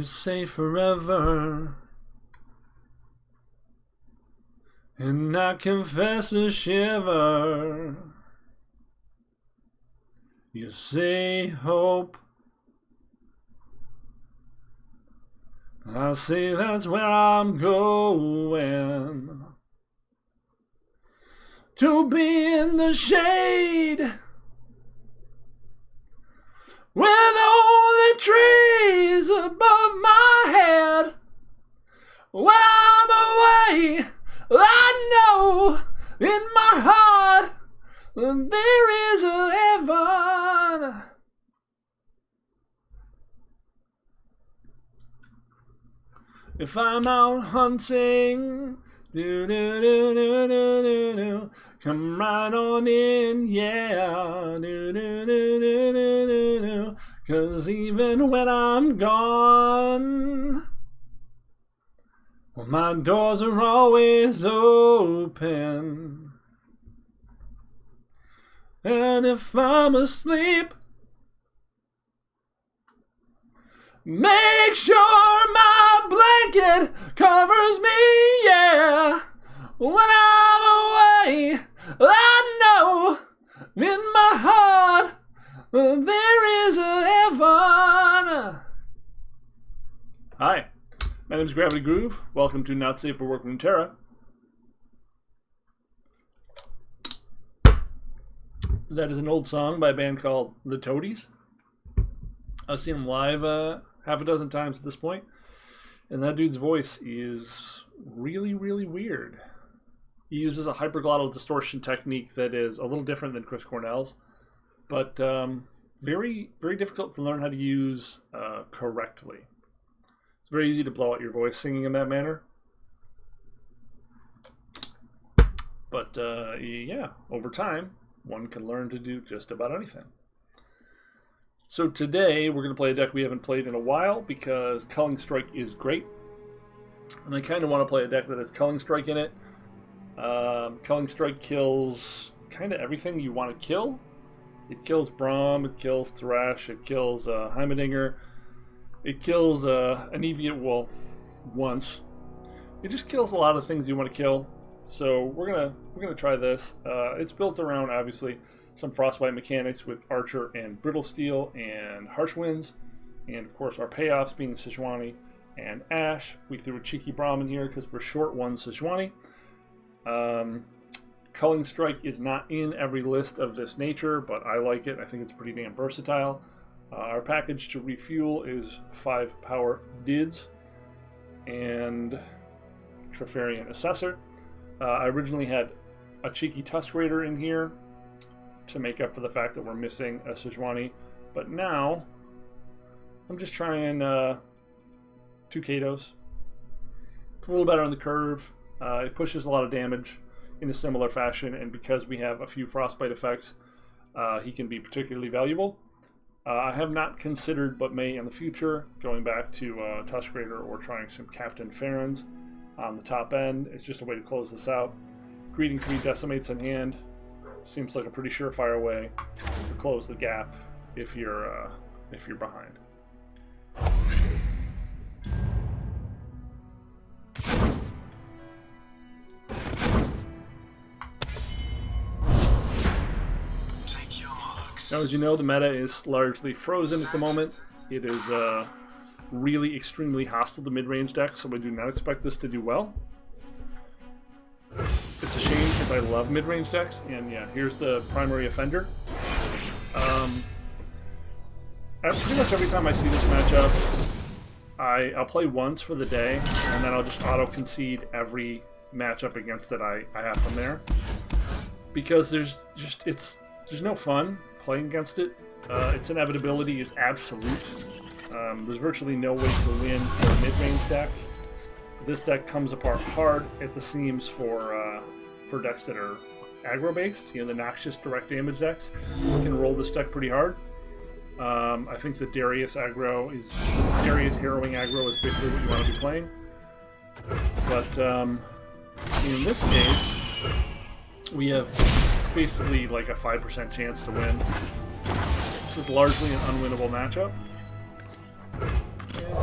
You say forever, and I confess a shiver. You say hope, I say that's where I'm going. To be in the shade, with only trees above my head. When I'm away, I know in my heart that there is a heaven. If I'm out hunting, come right on in, yeah. 'Cause even when I'm gone, well, my doors are always open. And if I'm asleep, make sure my blanket covers me, yeah. When I'm away, I know in my heart there is a heaven. Hi, my name is Gravity Groove. Welcome to Not Safe for Work Runeterra. That is an old song by a band called The Toadies. I've seen them live half a dozen times at this point, and that dude's voice is really, really weird. He uses a hyperglottal distortion technique that is a little different than Chris Cornell's, but very, very difficult to learn how to use correctly. It's very easy to blow out your voice singing in that manner. But yeah, over time, one can learn to do just about anything. So today we're going to play a deck we haven't played in a while because Culling Strike is great. And I kind of want to play a deck that has Culling Strike in it. Culling Strike kills kind of everything you want to kill. It kills Braum, it kills Thresh, it kills Heimerdinger, it kills an Evian Wool once. It just kills a lot of things you want to kill. So we're gonna try this. It's built around obviously some Frostbite mechanics with Archer and Brittle Steel and Harsh Winds, and of course our payoffs being Sejuani and Ash. We threw a cheeky Braum in here because we're short one Sejuani. Culling Strike is not in every list of this nature, but I like it. I think it's pretty damn versatile. Our package to refuel is 5 power Dids and Treferian Assessor. I originally had a cheeky Tusk Raider in here to make up for the fact that we're missing a Sejuani, but now I'm just trying 2 Katos. It's a little better on the curve. It pushes a lot of damage in a similar fashion, and because we have a few Frostbite effects, he can be particularly valuable. I have not considered, but may in the future, going back to Tusk Raider or trying some Captain Farron's on the top end. It's just a way to close this out. Greeting 3 Decimates in hand seems like a pretty surefire way to close the gap if you're behind. Now, as you know, the meta is largely frozen at the moment. It is really extremely hostile to mid-range decks, so I do not expect this to do well. It's a shame because I love mid-range decks, and yeah, here's the primary offender. Pretty much every time I see this matchup, I'll play once for the day, and then I'll just auto-concede every matchup against that I have from there. Because there's no fun playing against it. Its inevitability is absolute. There's virtually no way to win for a mid-range deck. This deck comes apart hard at the seams for decks that are aggro-based. You know, the noxious direct damage decks can roll this deck pretty hard. I think the Darius harrowing aggro is basically what you want to be playing. But in this case, we have basically like a 5% chance to win. This is largely an unwinnable matchup.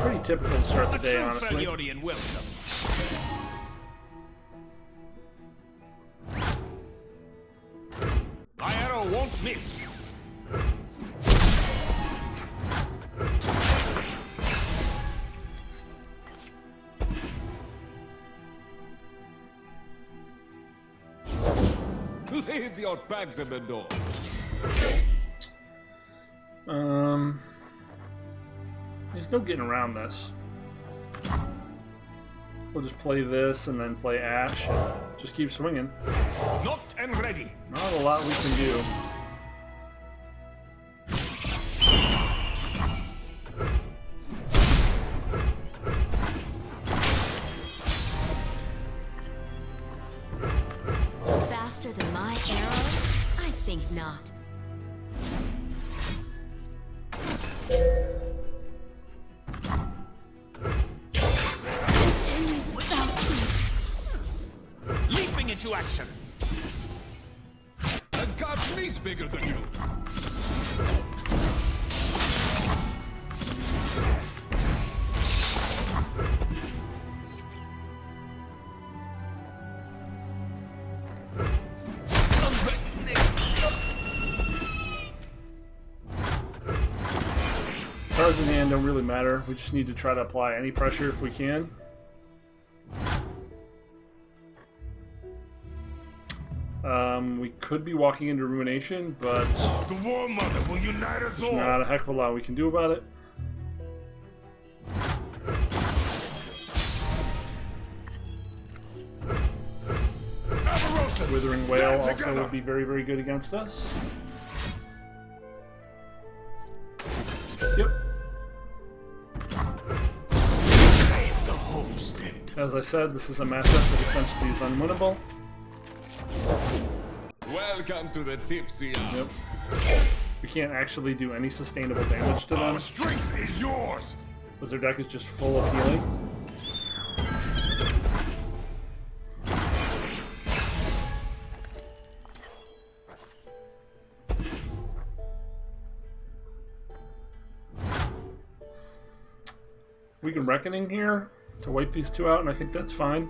Pretty typical to start the day, honestly. My arrow won't miss. Leave your bags at the door. There's no getting around this. We'll just play this and then play Ash. Just keep swinging. Not and ready. Not a lot we can do. Faster than my arrows? I think not. Leaping into action. I've got meat bigger than you. Cards in hand don't really matter. We just need to try to apply any pressure if we can. We could be walking into Ruination, but the War Mother will unite us all. Not a heck of a lot we can do about it. Withering Whale also would be very, very good against us. Yep. As I said, this is a matchup that essentially is unwinnable. Welcome to the tipsy hour. Yep. We can't actually do any sustainable damage to them. Our strength is yours. Because their deck is just full of healing. We can Reckoning here to wipe these two out, and I think that's fine.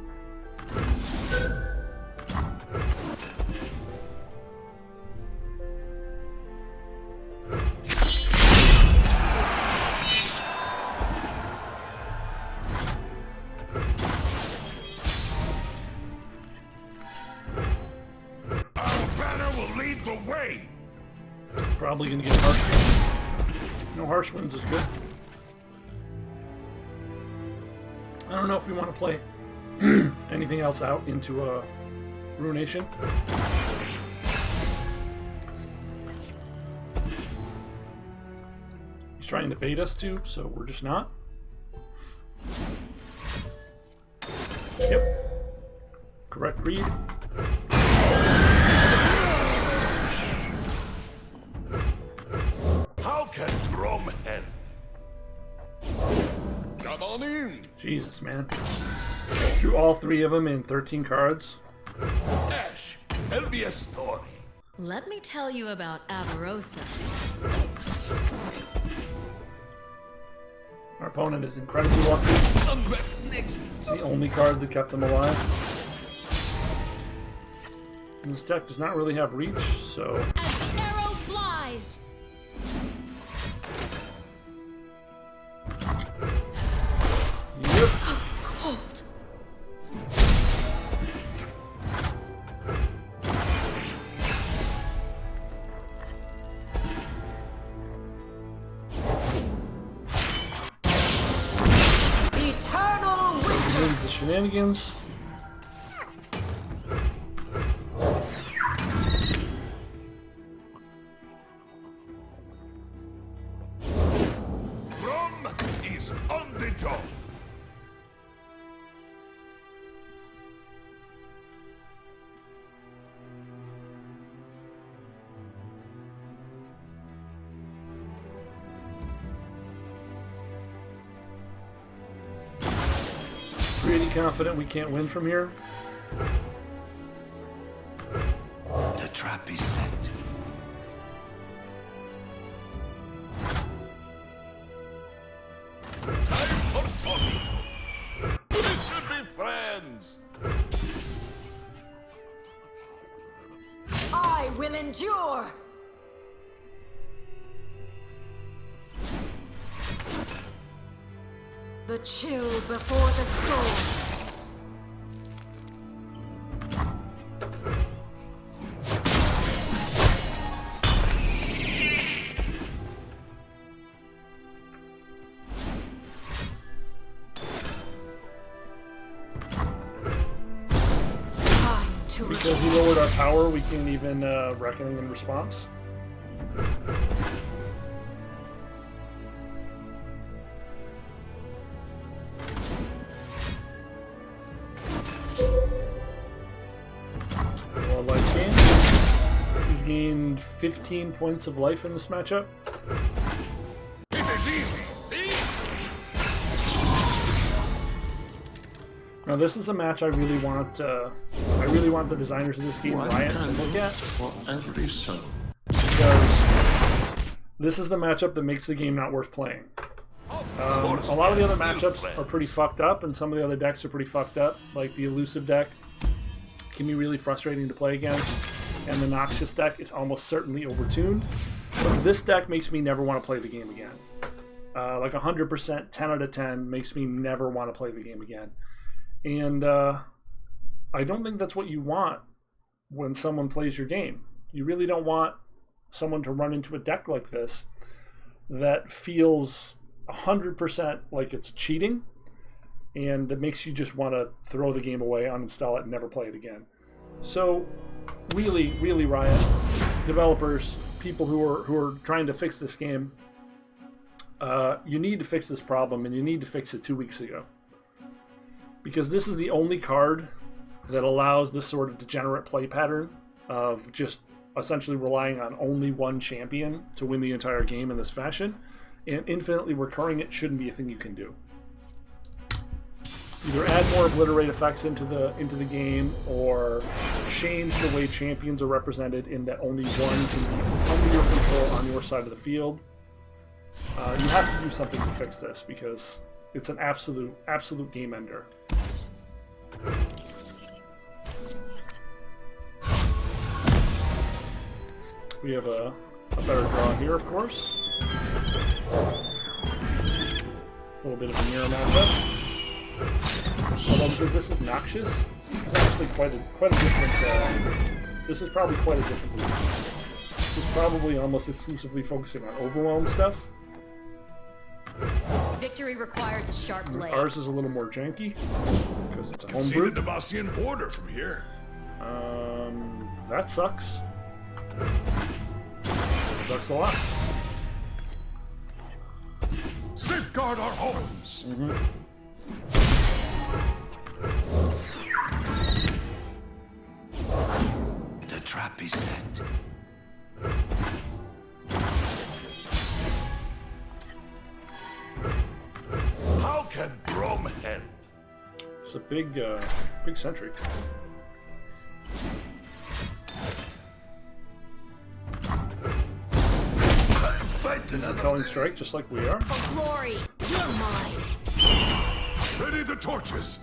Probably gonna get Harsh Winds. No Harsh Winds is good. I don't know if we want to play anything else out into a Ruination. He's trying to bait us to, so we're just not. Yep. Correct read. Jesus, man. Drew all three of them in 13 cards. Ash, tell me a story. Let me tell you about Avarosa. Our opponent is incredibly lucky. It's the only card that kept them alive. And this deck does not really have reach, so... As the arrow flies! Yep. Cold. Eternal wisdom. Here's the shenanigans. Rum is on the top. Pretty confident we can't win from here. The trap is set. Time will endure. The chill before the storm. Because he lowered our power, we can't even Reckoning in response. More life gain. He's gained 15 points of life in this matchup. It is easy, see? Now this is a match I really want the designers of this game, Riot, to look at. For every soul. Because this is the matchup that makes the game not worth playing. A lot of the other matchups are pretty fucked up, and some of the other decks are pretty fucked up. Like the Elusive deck can be really frustrating to play against, and the Noxious deck is almost certainly overtuned. But this deck makes me never want to play the game again. Like 100%, 10 out of 10, makes me never want to play the game again. And I don't think that's what you want when someone plays your game. You really don't want someone to run into a deck like this that feels 100% like it's cheating, and that makes you just want to throw the game away, uninstall it, and never play it again. So really, really, Riot, developers, people who are trying to fix this game, you need to fix this problem, and you need to fix it 2 weeks ago. Because this is the only card that allows this sort of degenerate play pattern of just essentially relying on only one champion to win the entire game in this fashion, and infinitely recurring it shouldn't be a thing you can do. Either add more obliterate effects into the game, or change the way champions are represented in that only one can be under your control on your side of the field. You have to do something to fix this, because it's an absolute game ender. We have a better draw here, of course. A little bit of a mirror matchup. Although, because this is Noxious, it's actually quite a different. This is probably quite a different design. This is probably almost exclusively focusing on overwhelm stuff. Victory requires a sharp blade. Ours is a little more janky because it's a See homebrew. the Demacian border from here. That sucks. Sucks a lot. Safeguard our homes. The trap is set. How can Brom help? It's a big sentry. Fight another Telling day. strike, just like we are. For glory, you're mine. Ready the torches.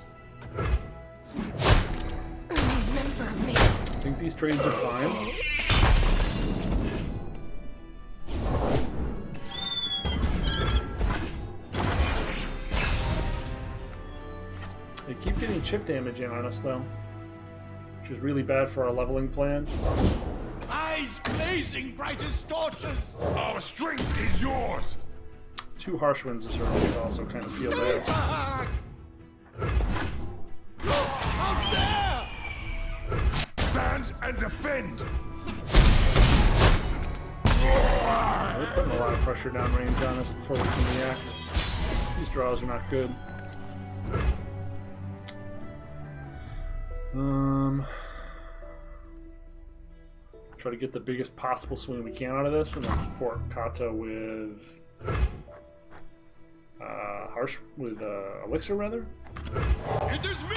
Remember me. I think these trades are fine. They keep getting chip damage in on us, though, which is really bad for our leveling plan. Eyes blazing bright as torches. Our strength is yours. 2 harsh winds of certainly also kind of feel bad. Out there! Stand and defend. They're putting a lot of pressure downrange on us before we can react. These draws are not good. Try to get the biggest possible swing we can out of this, and then support Kata with Elixir, rather. It is me!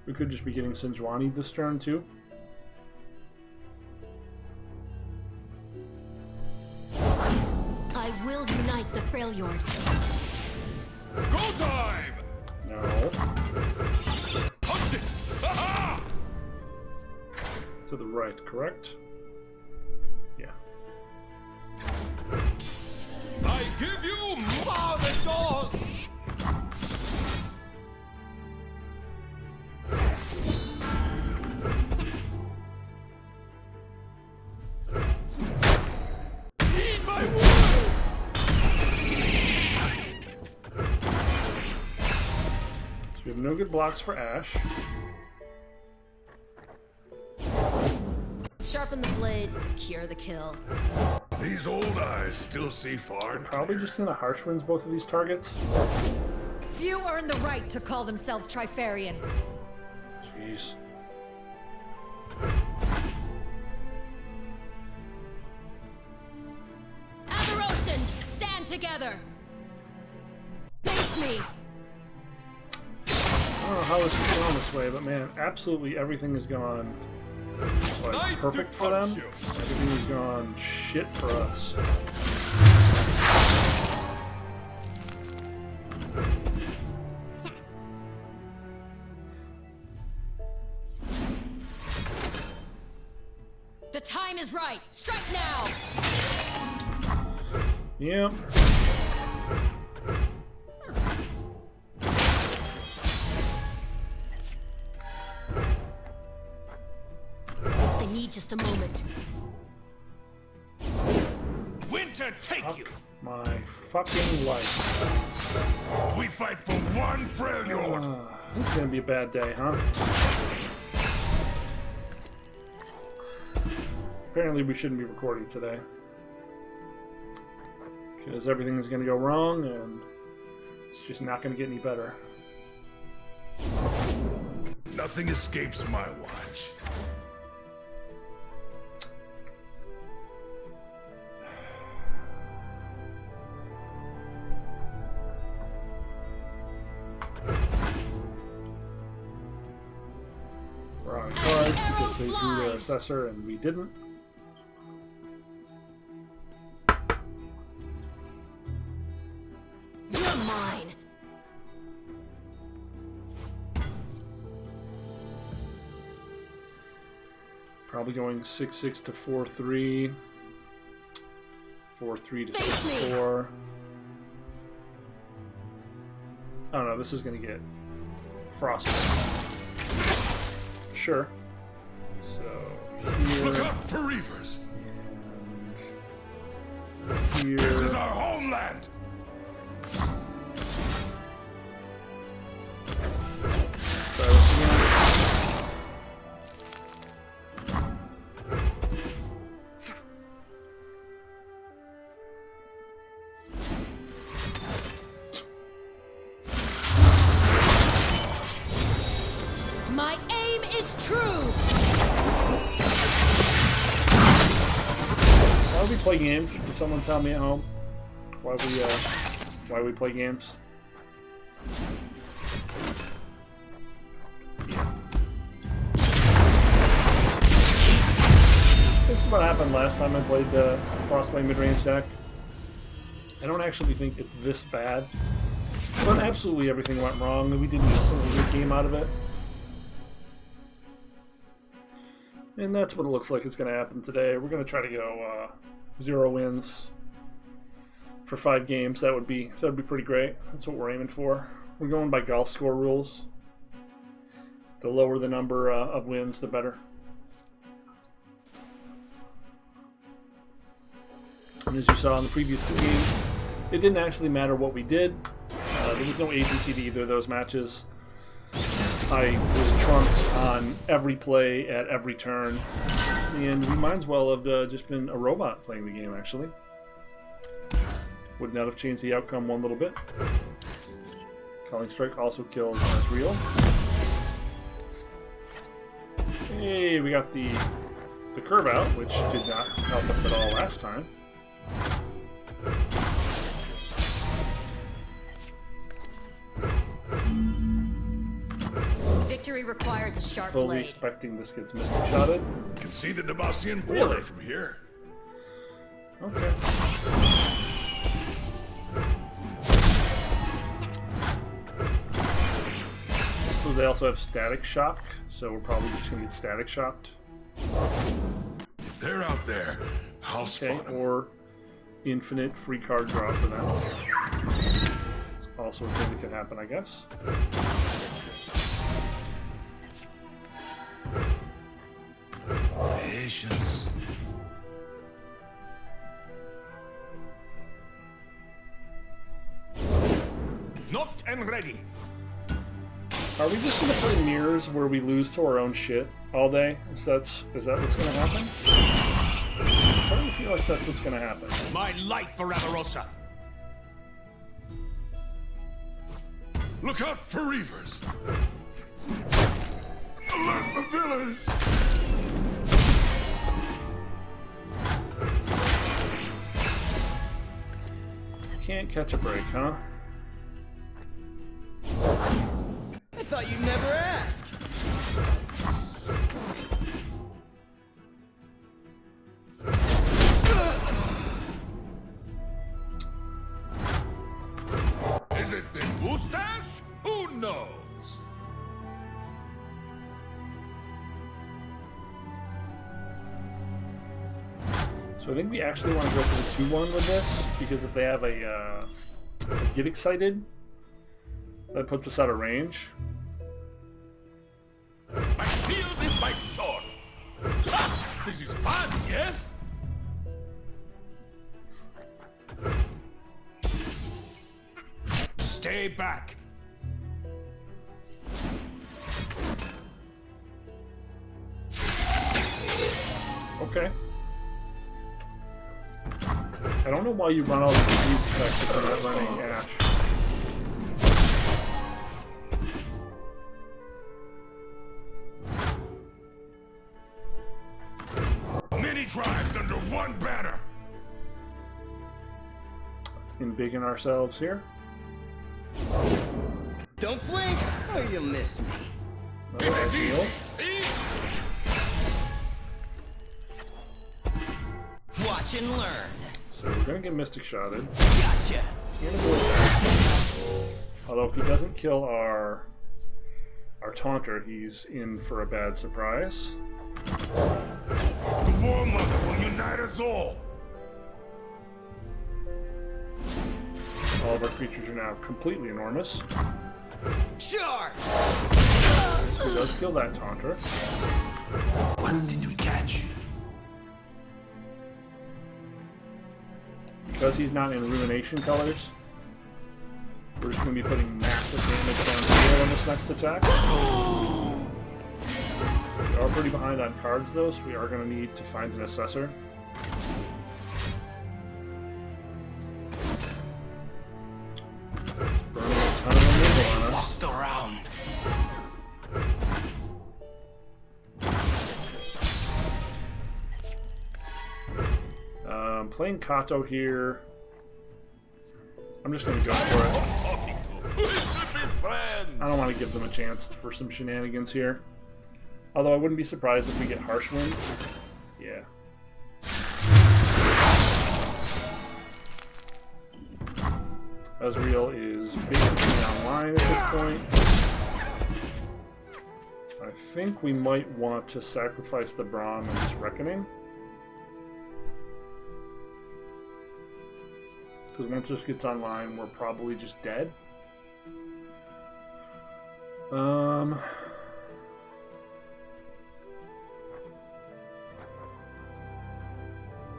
We could just be getting Sinjwani this turn too. I will unite the Freljord. Go time! No. Punch it! Aha! To the right, correct? Yeah. I give you more the doors! Heed my words! So we have no good blocks for Ash. Sharpen the blades, secure the kill. These old eyes still see far and Probably clear. just gonna harsh winds both of these targets. Few earn the right to call themselves Trifarian. Jeez. Amarosans, stand together! Face me! I don't know how this is going this way, but man, absolutely everything has gone like, Nice perfect to for them. punch you. Everything has gone shit for us. The time is right! Strike now! Yep. I need just a moment. Winter take you! Fuck my fucking life. We fight for one Freljord! It's gonna be a bad day, huh? Apparently we shouldn't be recording today. Because everything is gonna go wrong and it's just not gonna get any better. Nothing escapes my watch. We're on As the cards arrow because they drew their flies. assessor and we didn't. You're mine! Probably going 6-6 to 4-3. 4-3 to Face me. 6-4. I don't know, this is gonna get Frostbite. Sure. So Look here out for Reavers! and This is here. our homeland! Try this again. My aim is true! Why do we play games? Can someone tell me at home why we play games? This is what happened last time I played the Frostbite mid-range deck. I don't actually think it's this bad. But absolutely everything went wrong, and we didn't get a single good game out of it. And that's what it looks like is going to happen today. We're going to try to go 0 wins for 5 games. That would be pretty great. That's what we're aiming for. We're going by golf score rules. The lower the number of wins, the better. And as you saw in the previous 2 games, it didn't actually matter what we did. There was no agency to either of those matches. I was trumped on every play at every turn, and we might as well have just been a robot playing the game, actually. Would not have changed the outcome one little bit. Calling Strike also kills Asriel. Hey, we got the curve out, which did not help us at all last time. Victory requires a sharp Fully blade. expecting this gets Mystic Shotted. Can see the Demacian border Really? from here. Okay. they also have static shock, so we're probably just gonna get static shocked. If they're out there, I'll spot them. Or infinite free card draw for them. Also a thing that could happen, I guess. Patience. Knocked and ready. Are we just gonna play mirrors where we lose to our own shit all day? Is that what's gonna happen? I'm starting to feel like that's what's gonna happen. My life for Avarosa. Look out for reavers. Alert the village. Can't catch a break, huh? I thought you'd never ask. Is it the boosters? Who knows? So I think we actually want to go for the 2-1 with this, because if they have a get excited, that puts us out of range. My shield is my sword. Ha! This is fun, yes? Stay back. Okay. I don't know why you run all the disease effects if you're not running Ash. Many tribes under one banner. Embiggen ourselves here. Don't blink or you'll miss me. It is easy. See? Watch and learn. So we're gonna get Mystic Shotted. Gotcha. Although if he doesn't kill our Taunter, he's in for a bad surprise. The War Mother will unite us all. All of our creatures are now completely enormous. Charge! He does kill that Taunter. What did we catch? Because he's not in Ruination colors, we're just going to be putting massive damage down here on this next attack. We are pretty behind on cards though, so we are going to need to find an Assessor. Burning a ton of removal on us. Walked around. Playing Kato here. I'm just going to go for it. Talking to. We should be friends. I don't want to give them a chance for some shenanigans here. Although I wouldn't be surprised if we get Harsh Wind. Yeah. Ezreal is basically online at this point. I think we might want to sacrifice the Braum and this Reckoning. Because once this gets online, we're probably just dead.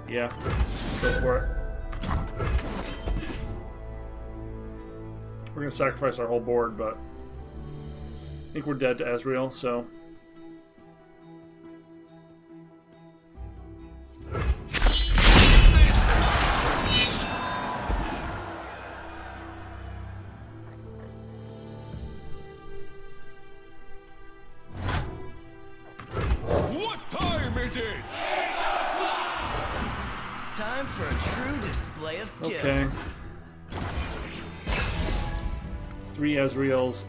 Yeah, let's go for it. We're gonna sacrifice our whole board, but I think we're dead to Ezreal, so. What time is it? Time for a true display of skill. Okay. 3 Ezreals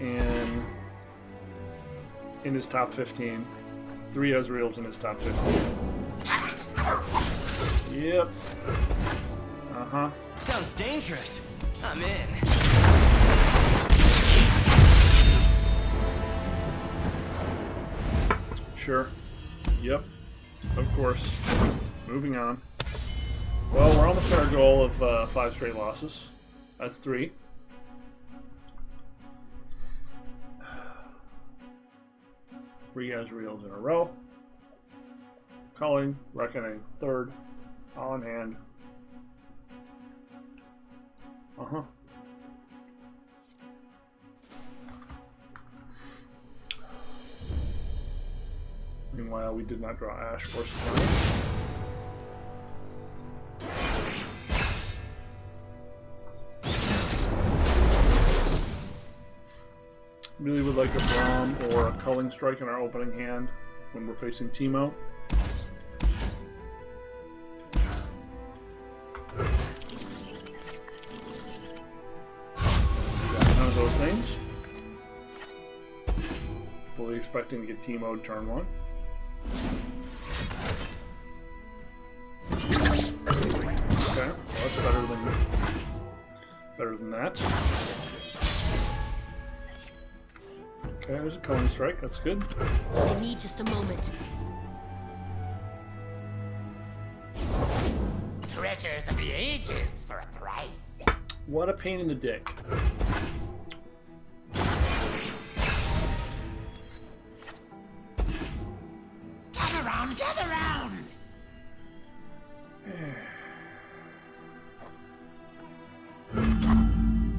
in his top 15. 3 Ezreals in his top 15. Yep. Uh-huh. Sounds dangerous. I'm in. Sure. Yep. Of course. Moving on. Well, we're almost at our goal of 5 straight losses. That's 3. Three Ezreals in a row. Culling, Reckoning, 3rd. All in hand. Meanwhile, we did not draw Ash Force Account. Really would like a Braum or a Culling Strike in our opening hand when we're facing Teemo. Got none of those things. Fully expecting to get Teemo'd turn 1. Okay, well that's better than that. Okay, there's a Culling Strike, that's good. I need just a moment. Treasures of the ages for a price. What a pain in the dick. Gather round, gather round!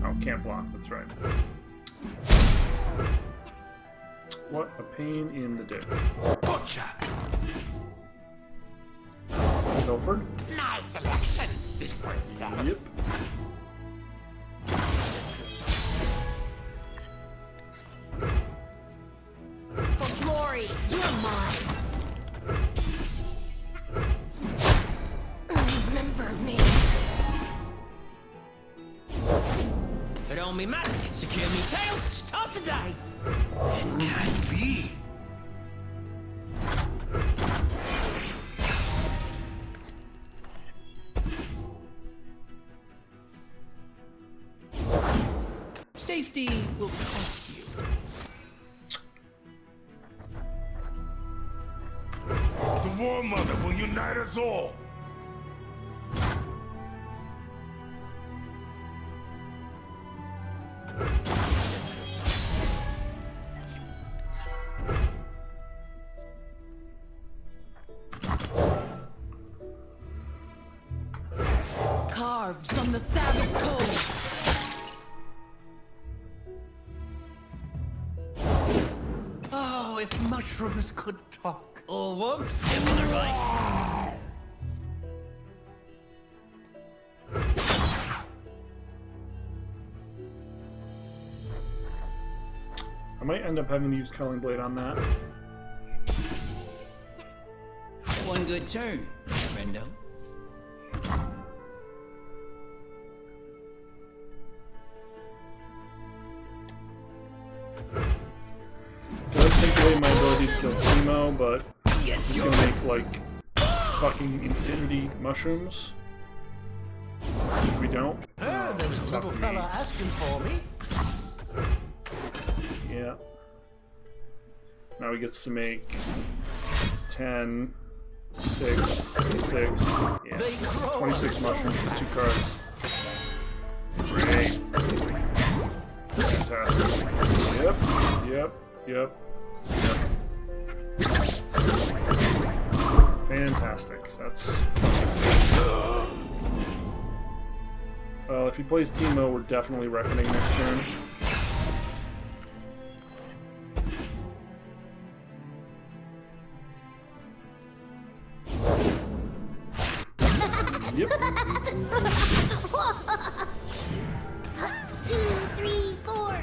Oh, can't block, that's right. What a pain in the dick. Butcher! Pilfered. My selection speaks for itself. Yep. For glory, you're mine. Remember me. Put on me mask, secure me tail, start the day. It can't be. Safety will cost you. The War Mother will unite us all. Carved from the savage cold. Oh, if mushrooms could talk. Or walk similar, right? I might end up having to use Culling Blade on that. One good turn, friendo. Does take away my ability to kill Teemo, but it's gonna make like fucking infinity mushrooms. If we don't. Oh, there was a little fella asking for me. Yeah. Now he gets to make 10, 6, 6, yeah. 26 mushrooms for 2 cards. Great. Fantastic. Yep. Fantastic. That's... Well, if he plays Teemo, we're definitely Reckoning next turn. Yep. 2, 3, 4.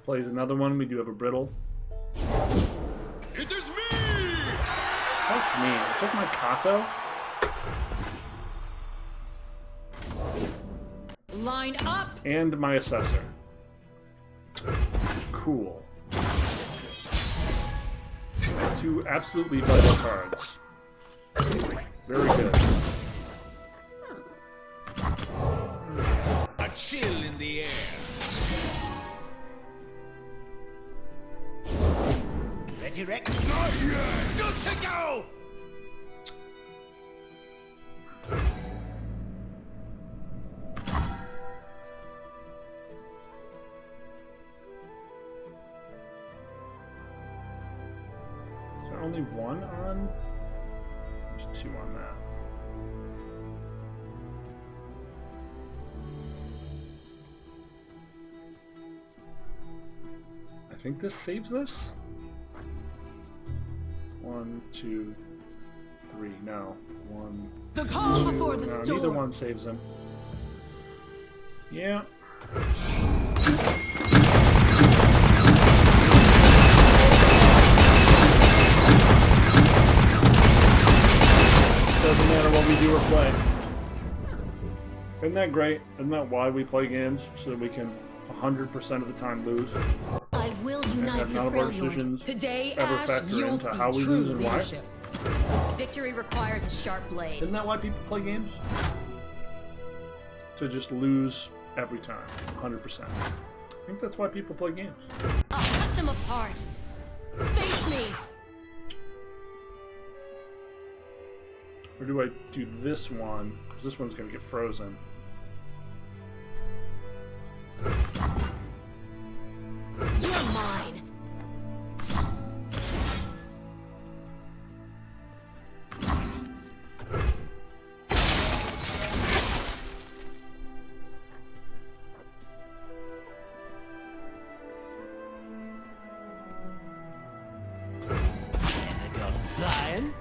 Plays another one. We do have a Brittle. It is me! Fuck me. I took my Kato. Line up. And my Assessor. Cool. 2 absolutely vital cards. Very good. A chill in the air. Ready, Rex? Not yet. Good to go. Is there only one on? There's two on that. I think this saves this? 1, 2, 3. No. 1. The calm 2. before the No, storm. neither one saves him. Yeah. Doesn't matter what we do or play. Isn't that great? Isn't that why we play games? So that we can 100% of the time lose? I will And unite that the none of our Freljord. decisions Today, ever Ash, factor you'll into see how we true lose and why? leadership. Victory requires a sharp blade. Isn't that why people play games? To just lose every time, 100%. I think that's why people play games. I'll cut them apart. Face me. Or do I do this one? Because this one's going to get frozen. You're mine. Never gone flying.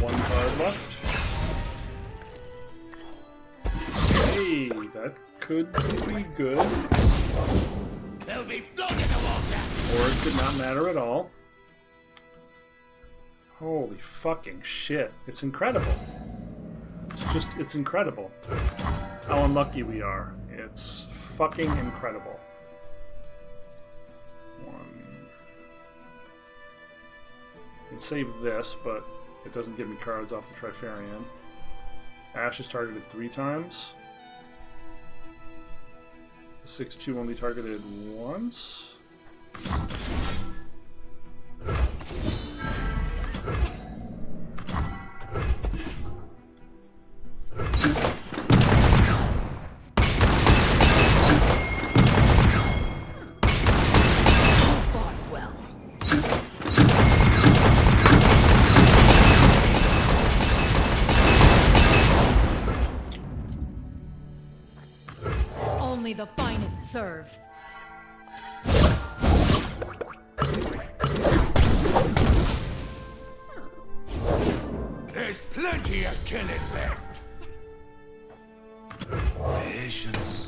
One card left. Hey, that could be good. There'll be blood in the water. Or it could not matter at all. Holy fucking shit. It's incredible. It's incredible how unlucky we are. It's fucking incredible. I can save this, but it doesn't give me cards off the Trifarian. Ash is targeted 3 times. 6/2 only targeted once. Only the finest serve. There's plenty of killing left. Patience.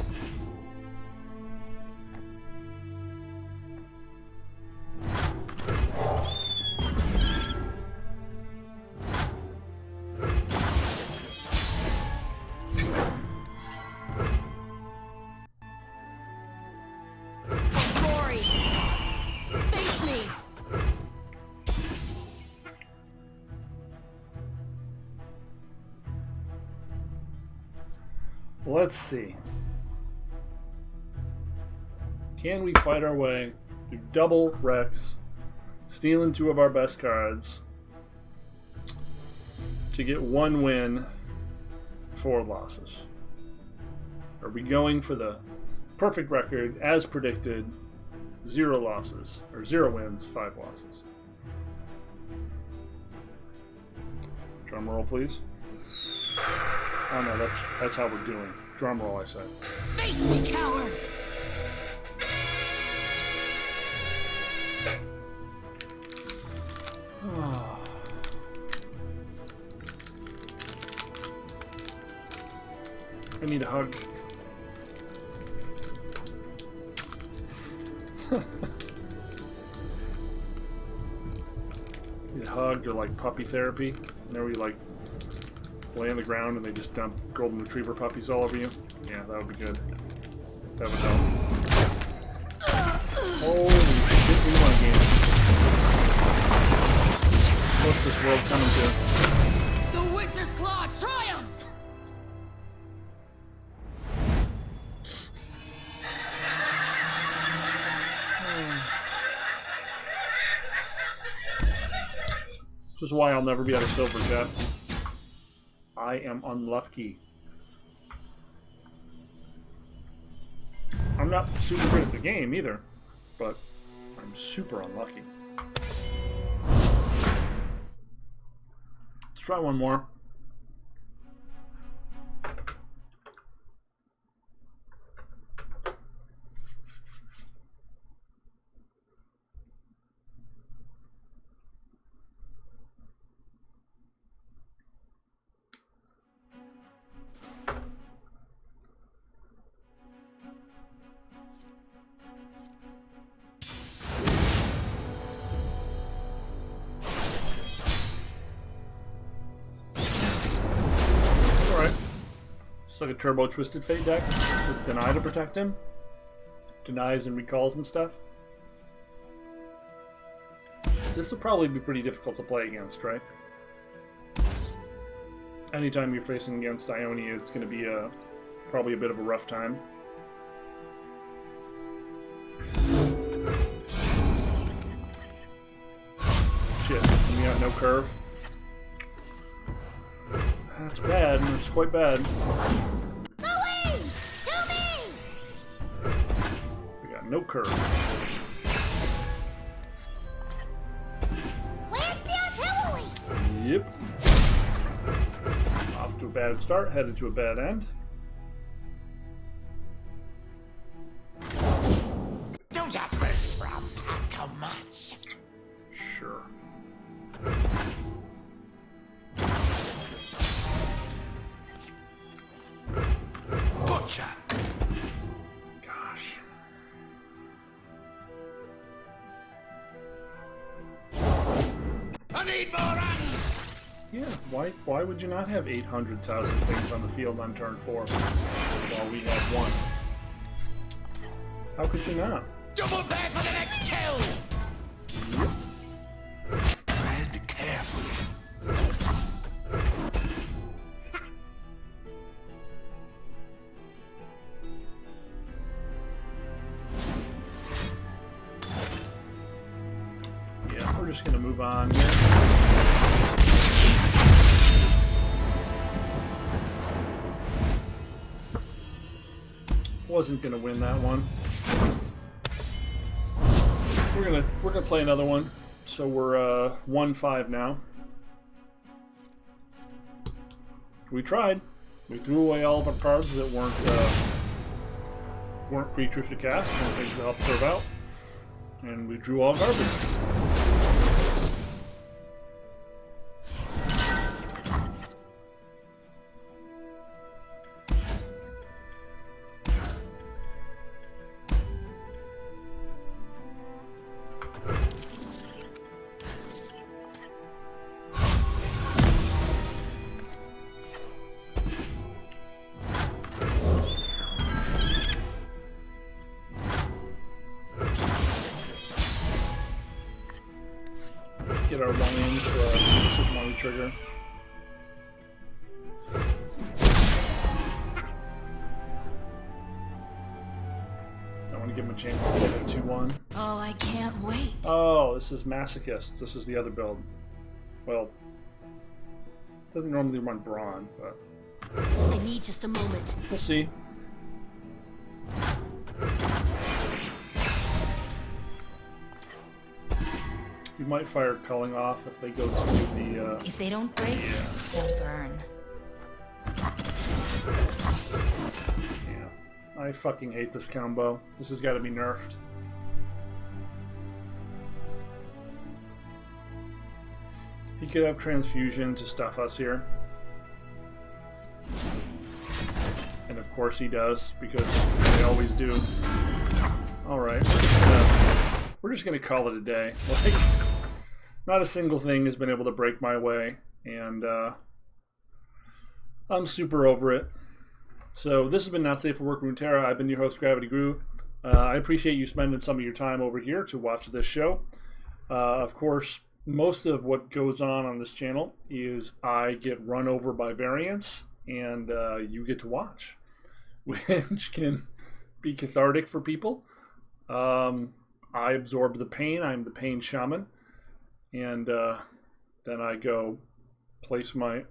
Glory. Face me. Let's see. Can we fight our way through double Rex, stealing 2 of our best cards, to get 1 win, 4 losses? Are we going for the perfect record, as predicted, 0 losses, or 0 wins, 5 losses? Drum roll, please. Oh no, that's how we're doing. Drum roll, I said. Face me, coward! I need a hug. Need a hug or like puppy therapy. Whenever you like lay on the ground and they just dump golden retriever puppies all over you. Yeah, that would be good. That would help. Holy shit, we want a game. What's this world coming to? The Witcher's Claw triumphs! This is why I'll never be out of silver, Jet. I am unlucky. I'm not super good at the game either, but I'm super unlucky. Let's try one more. It's like a Turbo Twisted Fate deck with Deny to protect him. Denies and recalls and stuff. This will probably be pretty difficult to play against, right? Anytime you're facing against Ionia, it's going to be probably a bit of a rough time. Shit, you got no curve. That's bad, and it's quite bad. Louise! To me! We got no curve. Where's the artillery? Yep. Off to a bad start, headed to a bad end. Don't ask where it's from, ask how much. Sure. Butcher. Gosh. I need more hands. Yeah, why would you not have 800,000 things on the field on turn 4 while we have one? How could you not? Double pay for the next kill. Tread carefully. Yeah, we're just gonna move on here. Wasn't gonna win that one. We're gonna play another one. So we're 1-5 now. We tried. We threw away all of our cards that weren't creatures to cast, weren't things to help serve out, and we drew all garbage. Get our 1-in for this is money trigger. I want to give him a chance to get a 2-1. Oh, I can't wait. Oh, this is Masochist. This is the other build. Well, it doesn't normally run Brawn, but I need just a moment. we'll see. We might fire Culling off if they go to the, If they don't break, yeah. they'll burn. Yeah. I fucking hate this combo. This has got to be nerfed. He could have Transfusion to stuff us here. And of course he does, because they always do. Alright, we're just gonna call it a day. Like, not a single thing has been able to break my way, and I'm super over it. So this has been Not Safe for Work Runeterra. I've been your host, Gravity Groove. I appreciate you spending some of your time over here to watch this show. Of course, most of what goes on this channel is I get run over by variants, and you get to watch, which can be cathartic for people. I absorb the pain. I'm the pain shaman, and then I go place my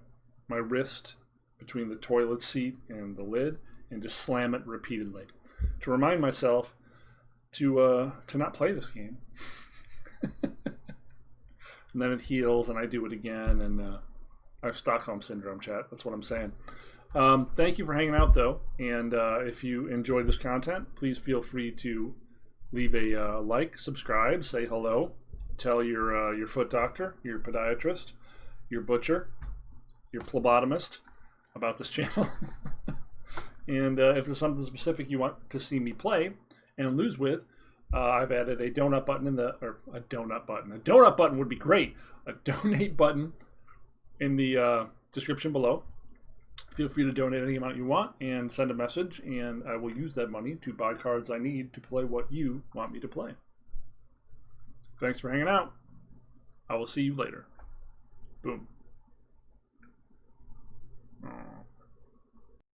wrist between the toilet seat and the lid and just slam it repeatedly to remind myself to not play this game. And then it heals, and I do it again, and I have Stockholm Syndrome, chat. That's what I'm saying. Thank you for hanging out, though, and if you enjoyed this content, please feel free to leave a like, subscribe, say hello, tell your foot doctor, your podiatrist, your butcher, your phlebotomist about this channel. And if there's something specific you want to see me play and lose with, I've added a donut button a donut button. A donut button would be great. A donate button in the description below. Feel free to donate any amount you want and send a message, and I will use that money to buy cards I need to play what you want me to play. Thanks for hanging out. I will see you later. Boom.